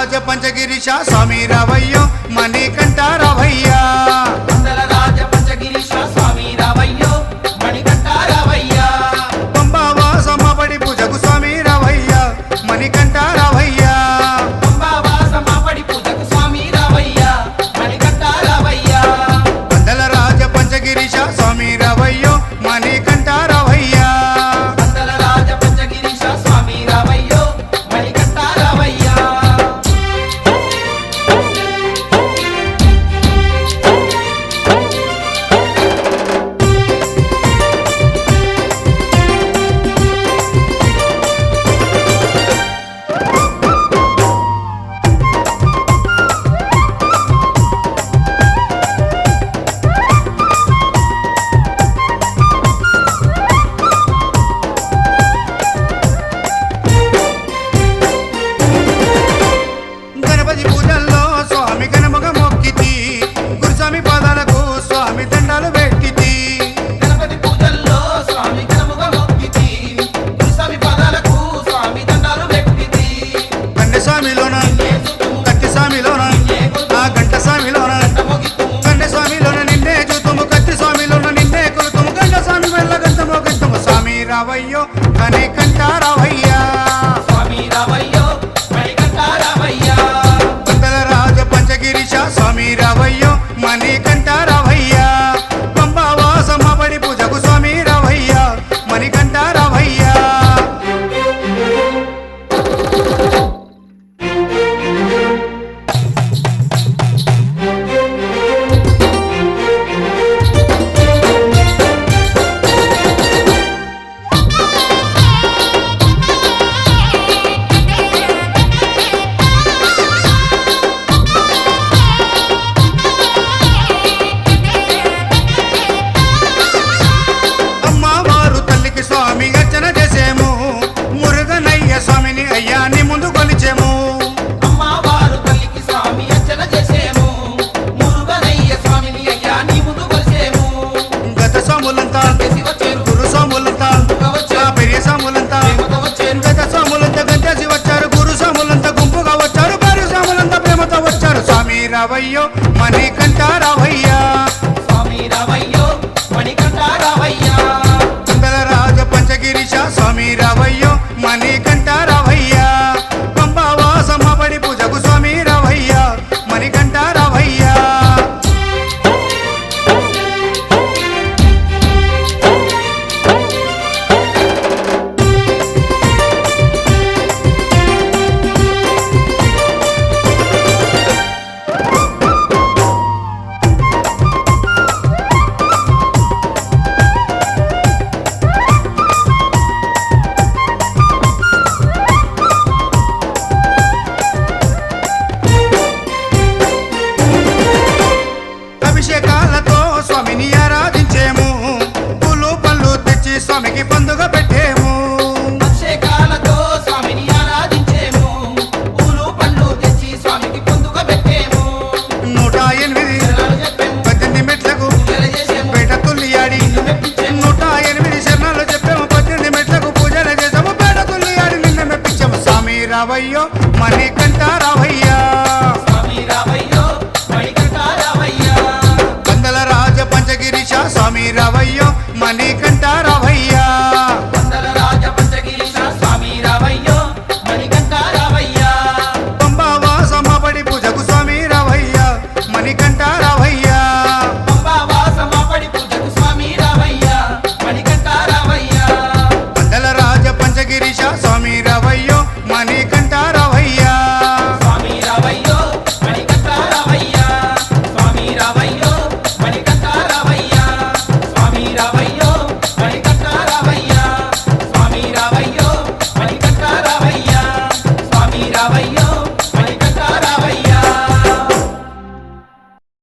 రాజ పంచగిరీశ స్వామి రావయ్యో మణికంఠ రావయ్యా వందల రాజ పంచగిరీశ స్వామి రావయ్యో మణికంఠ రావయ్యా పంబావాసమ్మ పడి పూజకు స్వామి రావయ్యా మణికంఠ రావయ్యా పంబావాసమ్మ పడి పూజకు స్వామి రావయ్యా మణికంఠ రావయ్యా వందల రాజ పంచగిరీశ స్వామి రావయ్యో మణికంఠ రావయ్యా వందల రాజ పంచగిరీశ స్వామి రావయ్యో మణికంఠ రావయ్యా గణపతి పూజల్లో స్వామి గణముగ మొక్కితి గురుస్వామి పాదాలకు స్వామి దండాలు పెట్టితి గణపతి పూజల్లో స్వామి గణముగా మొక్కితి గురుస్వామి పాదాలకు స్వామి దండాలు పెట్టితి కన్నె స్వామిలోన కత్తి స్వామిలోన ఆ గంట స్వామిలోన కన్నె స్వామిలోన నిన్నే చూతుము కత్తి స్వామిలోన నిన్నే కొలుతుము గంట స్వామి వెళ్ళ గంటము గంటము స్వామి రావయ్యో కనికంఠ రావయ్యా స్వామి రావయ్యో మణికంఠ రావయ్యా వందల రాజ పంచగిరీశ స్వామి రావయ్యో మణికంఠ రావయ్యా పంబావాసమ్మ పడి పూజకు స్వామి రావయ్యా మణికంఠ రావయ్యా అమ్మవారు తల్లికి స్వామి అర్చన చేసేము మురుగనయ్య స్వామిని అయ్యా నీ ముందు కొలిచేము అమ్మవారు తల్లికి స్వామి అర్చన చేసేము మురుగనయ్య స్వామిని అయ్యా నీ ముందు కొలిసేము గత స్వాములంతా చేసి వచ్చేరు గురు స్వాములంతా ఆ పెరియ స్వాములంతా ప్రేమతో వచ్చేరు గత స్వాములంతా గంటేసి వచ్చారు గురు స్వాములంతా గుంపుగా వచ్చారు భార్య స్వాములంతా ప్రేమతో వచ్చారు స్వామి రావయ్యో మణికంఠ రావయ్యా స్వామి రావయ్యో మణికంఠ రావయ్యా వందల రాజ పంచగిరీశ స్వామి రావయ్యో మణికంఠ రావయ్యా పంబావాసమ్మ పడి పూజకు స్వామి రావయ్యా మణికంఠ రావయ్యా అభిషేకాలతో స్వామిని ఆరాధించేము పూలు పళ్ళు తెచ్చి స్వామికి పండుగ పెట్టేము అభిషేకాలతో స్వామిని ఆరాధించేము పూలు పళ్ళు తెచ్చి స్వామికి పొందుక పెట్టేము 108 శరణాలు చెప్పేము 18 మెట్లకు పూజలు చేసేము పేట తుల్లియాడి నిన్ను మెప్పించేము 108 శరణాలు చెప్పాము 18 మెట్లకు పూజలు చేసాము పేట తుల్లియాడి నిన్న మెప్పించాము స్వామి రావయ్యో మణికంఠ రావయ్య